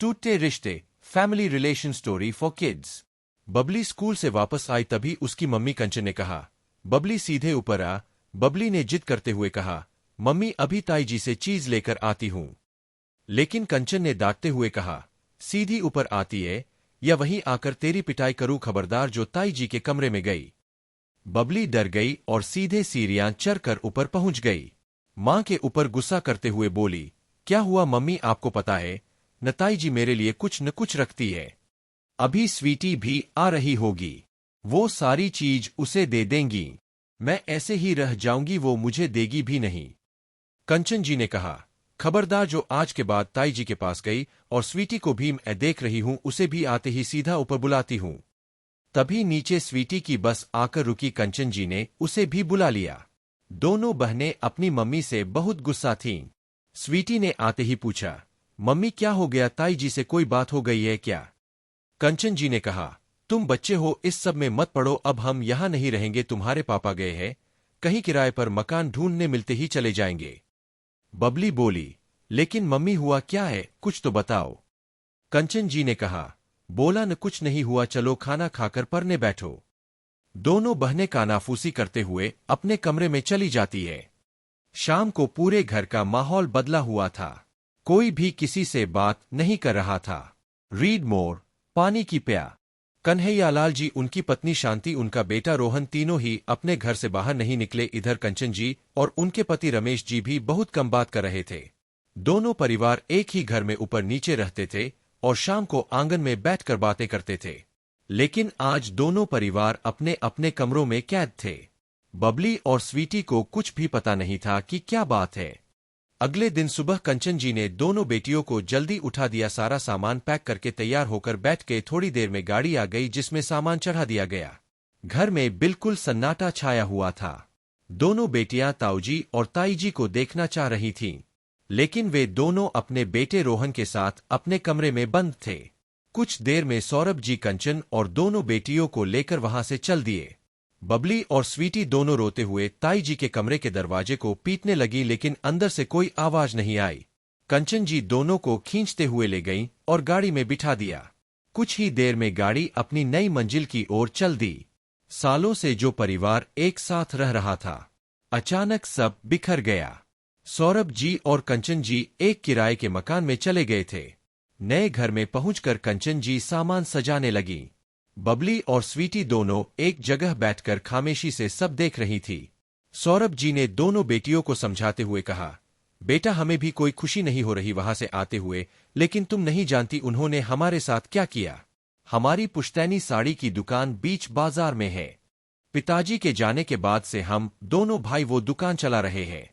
टूटे रिश्ते, family relation story for kids. Babli school से वापस आई तभी उसकी मम्मी कंचन ने कहा, बबली सीधे ऊपर आ। बबली ने जिद करते हुए कहा, मम्मी अभी ताई जी से चीज लेकर आती हूं। लेकिन कंचन ने डांटते हुए कहा, सीधी ऊपर आती है या वहीं आकर तेरी पिटाई करूं खबरदार जो ताई जी के कमरे में गई। बबली डर गई और सीधे सीढ़ियां चढ़कर ऊपर पहुंच गई। मां के ऊपर गुस्सा करते हुए बोली, क्या हुआ मम्मी, आपको पता है न ताई जी मेरे लिए कुछ न कुछ रखती है। अभी स्वीटी भी आ रही होगी, वो सारी चीज उसे दे देंगी। मैं ऐसे ही रह जाऊंगी, वो मुझे देगी भी नहीं। कंचन जी ने कहा, खबरदार जो आज के बाद ताई जी के पास गई और स्वीटी को भी मैं देख रही हूं, उसे भी आते ही सीधा ऊपर बुलाती हूं। तभी नीचे स्वीटी की बस आकर रुकी। कंचन जी ने उसे भी बुला लिया। दोनों बहनें अपनी मम्मी से बहुत गुस्सा थीं। स्वीटी ने आते ही पूछा, मम्मी क्या हो गया, ताई जी से कोई बात हो गई है क्या? कंचन जी ने कहा, तुम बच्चे हो, इस सब में मत पड़ो, अब हम यहां नहीं रहेंगे, तुम्हारे पापा गए हैं कहीं किराए पर मकान ढूंढने, मिलते ही चले जाएंगे। बबली बोली, लेकिन मम्मी हुआ क्या है, कुछ तो बताओ। कंचन जी ने कहा, बोला न कुछ नहीं हुआ, चलो खाना खाकर पढ़ने बैठो। दोनों बहनें कानाफूसी करते हुए अपने कमरे में चली जाती है। शाम को पूरे घर का माहौल बदला हुआ था। कोई भी किसी से बात नहीं कर रहा था। रीड मोर, पानी की प्या। कन्हैयालाल जी, उनकी पत्नी शांति, उनका बेटा रोहन, तीनों ही अपने घर से बाहर नहीं निकले। इधर कंचन जी और उनके पति रमेश जी भी बहुत कम बात कर रहे थे। दोनों परिवार एक ही घर में ऊपर नीचे रहते थे और शाम को आंगन में बैठकर बातें करते थे। लेकिन आज दोनों परिवार अपने अपने कमरों में कैद थे। बबली और स्वीटी को कुछ भी पता नहीं था कि क्या बात है। अगले दिन सुबह कंचन जी ने दोनों बेटियों को जल्दी उठा दिया। सारा सामान पैक करके तैयार होकर बैठ गए। थोड़ी देर में गाड़ी आ गई जिसमें सामान चढ़ा दिया गया। घर में बिल्कुल सन्नाटा छाया हुआ था। दोनों बेटियां ताऊजी और ताई जी को देखना चाह रही थीं, लेकिन वे दोनों अपने बेटे रोहन के साथ अपने कमरे में बंद थे। कुछ देर में सौरभ जी कंचन और दोनों बेटियों को लेकर वहां से चल दिए। बबली और स्वीटी दोनों रोते हुए ताई जी के कमरे के दरवाजे को पीटने लगी, लेकिन अंदर से कोई आवाज नहीं आई। कंचन जी दोनों को खींचते हुए ले गईं और गाड़ी में बिठा दिया। कुछ ही देर में गाड़ी अपनी नई मंजिल की ओर चल दी। सालों से जो परिवार एक साथ रह रहा था, अचानक सब बिखर गया। सौरभ जी और कंचन जी एक किराए के मकान में चले गए थे। नए घर में पहुंचकर कंचन जी सामान सजाने लगी। बबली और स्वीटी दोनों एक जगह बैठकर खामोशी से सब देख रही थी। सौरभ जी ने दोनों बेटियों को समझाते हुए कहा, बेटा हमें भी कोई खुशी नहीं हो रही वहां से आते हुए, लेकिन तुम नहीं जानती उन्होंने हमारे साथ क्या किया। हमारी पुश्तैनी साड़ी की दुकान बीच बाजार में है। पिताजी के जाने के बाद से हम दोनों भाई वो दुकान चला रहे हैं।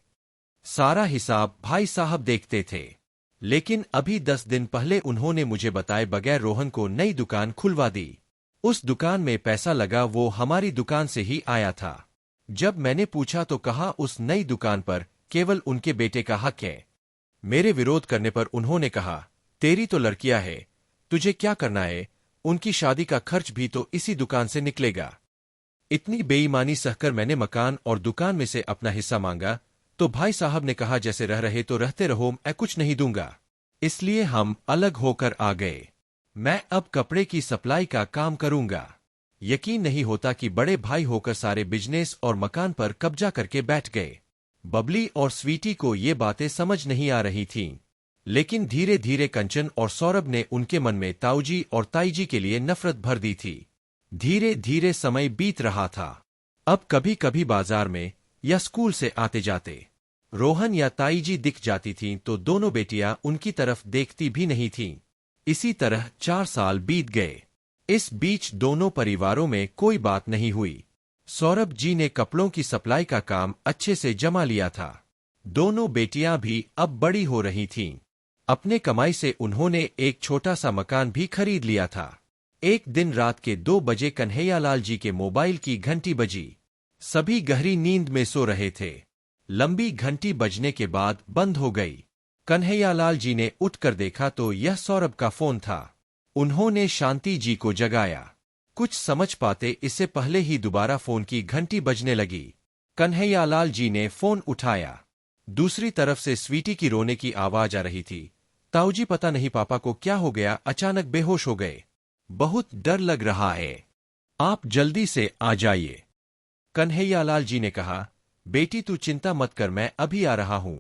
सारा हिसाब भाई साहब देखते थे, लेकिन अभी 10 दिन पहले उन्होंने मुझे बताए बगैर रोहन को नई दुकान खुलवा दी। उस दुकान में पैसा लगा वो हमारी दुकान से ही आया था। जब मैंने पूछा तो कहा उस नई दुकान पर केवल उनके बेटे का हक है। मेरे विरोध करने पर उन्होंने कहा, तेरी तो लड़कियां है, तुझे क्या करना है, उनकी शादी का खर्च भी तो इसी दुकान से निकलेगा। इतनी बेईमानी सहकर मैंने मकान और दुकान में से अपना हिस्सा मांगा तो भाई साहब ने कहा जैसे रह रहे तो रहते रहो, मैं कुछ नहीं दूंगा। इसलिए हम अलग होकर आ गए। मैं अब कपड़े की सप्लाई का काम करूंगा। यकीन नहीं होता कि बड़े भाई होकर सारे बिजनेस और मकान पर कब्जा करके बैठ गए। बबली और स्वीटी को ये बातें समझ नहीं आ रही थीं, लेकिन धीरे धीरे कंचन और सौरभ ने उनके मन में ताऊजी और ताईजी के लिए नफरत भर दी थी। धीरे धीरे समय बीत रहा था। अब कभी कभी बाजार में या स्कूल से आते जाते रोहन या ताईजी दिख जाती थीं तो दोनों बेटियां उनकी तरफ देखती भी नहीं थीं। इसी तरह 4 साल बीत गए। इस बीच दोनों परिवारों में कोई बात नहीं हुई। सौरभ जी ने कपड़ों की सप्लाई का काम अच्छे से जमा लिया था। दोनों बेटियां भी अब बड़ी हो रही थीं। अपने कमाई से उन्होंने एक छोटा सा मकान भी खरीद लिया था। एक दिन रात के 2 बजे कन्हैयालाल जी के मोबाइल की घंटी बजी। सभी गहरी नींद में सो रहे थे। लंबी घंटी बजने के बाद बंद हो गई। कन्हैयालाल जी ने उठकर देखा तो यह सौरभ का फोन था। उन्होंने शांति जी को जगाया। कुछ समझ पाते इससे पहले ही दोबारा फोन की घंटी बजने लगी। कन्हैयालाल जी ने फोन उठाया। दूसरी तरफ से स्वीटी की रोने की आवाज आ रही थी। ताऊजी पता नहीं पापा को क्या हो गया, अचानक बेहोश हो गए। बहुत डर लग रहा है, आप जल्दी से आ जाइए। कन्हैयालाल जी ने कहा, बेटी तू चिंता मत कर, मैं अभी आ रहा हूं।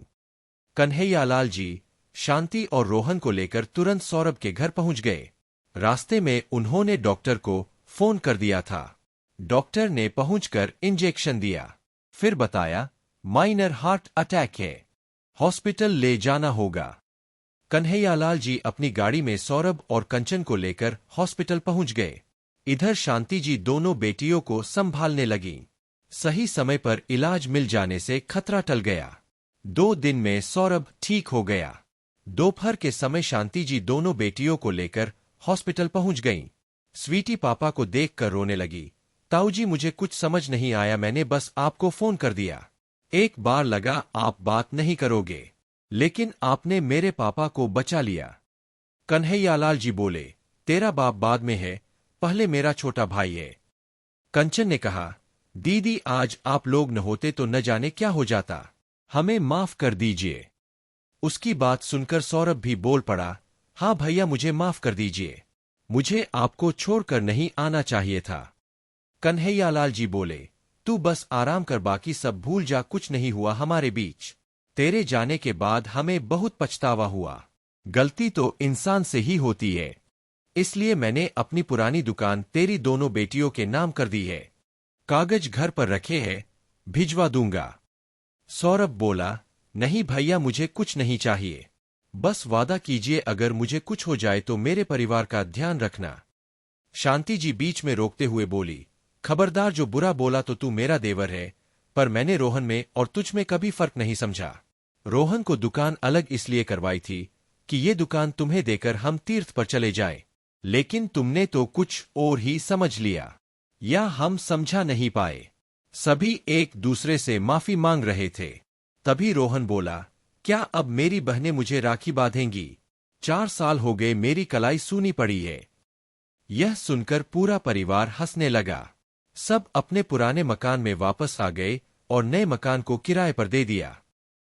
कन्हैयालाल जी शांति और रोहन को लेकर तुरंत सौरभ के घर पहुंच गए। रास्ते में उन्होंने डॉक्टर को फोन कर दिया था। डॉक्टर ने पहुंचकर इंजेक्शन दिया, फिर बताया माइनर हार्ट अटैक है, हॉस्पिटल ले जाना होगा। कन्हैयालाल जी अपनी गाड़ी में सौरभ और कंचन को लेकर हॉस्पिटल पहुंच गए। इधर शांति जी दोनों बेटियों को संभालने लगीं। सही समय पर इलाज मिल जाने से खतरा टल गया। 2 दिन में सौरभ ठीक हो गया। दोपहर के समय शांति जी दोनों बेटियों को लेकर हॉस्पिटल पहुंच गईं। स्वीटी पापा को देखकर रोने लगी। ताऊजी मुझे कुछ समझ नहीं आया, मैंने बस आपको फोन कर दिया। एक बार लगा आप बात नहीं करोगे, लेकिन आपने मेरे पापा को बचा लिया। कन्हैयालाल जी बोले, तेरा बाप बाद में है, पहले मेरा छोटा भाई है। कंचन ने कहा, दीदी आज आप लोग न होते तो न जाने क्या हो जाता, हमें माफ कर दीजिए। उसकी बात सुनकर सौरभ भी बोल पड़ा, हाँ भैया मुझे माफ कर दीजिए, मुझे आपको छोड़कर नहीं आना चाहिए था। कन्हैयालाल जी बोले, तू बस आराम कर, बाकी सब भूल जा, कुछ नहीं हुआ हमारे बीच। तेरे जाने के बाद हमें बहुत पछतावा हुआ। गलती तो इंसान से ही होती है, इसलिए मैंने अपनी पुरानी दुकान तेरी दोनों बेटियों के नाम कर दी है। कागज घर पर रखे हैं, भिजवा दूंगा। सौरभ बोला, नहीं भैया मुझे कुछ नहीं चाहिए, बस वादा कीजिए अगर मुझे कुछ हो जाए तो मेरे परिवार का ध्यान रखना। शांति जी बीच में रोकते हुए बोली, खबरदार, जो बुरा बोला तो तू मेरा देवर है, पर मैंने रोहन में और तुझ में कभी फर्क नहीं समझा। रोहन को दुकान अलग इसलिए करवाई थी कि ये दुकान तुम्हें देकर हम तीर्थ पर चले जाएं, लेकिन तुमने तो कुछ और ही समझ लिया, या हम समझा नहीं पाए। सभी एक दूसरे से माफी मांग रहे थे। तभी रोहन बोला, क्या अब मेरी बहनें मुझे राखी बांधेंगी? 4 साल हो गए मेरी कलाई सूनी पड़ी है। यह सुनकर पूरा परिवार हंसने लगा। सब अपने पुराने मकान में वापस आ गए और नए मकान को किराए पर दे दिया।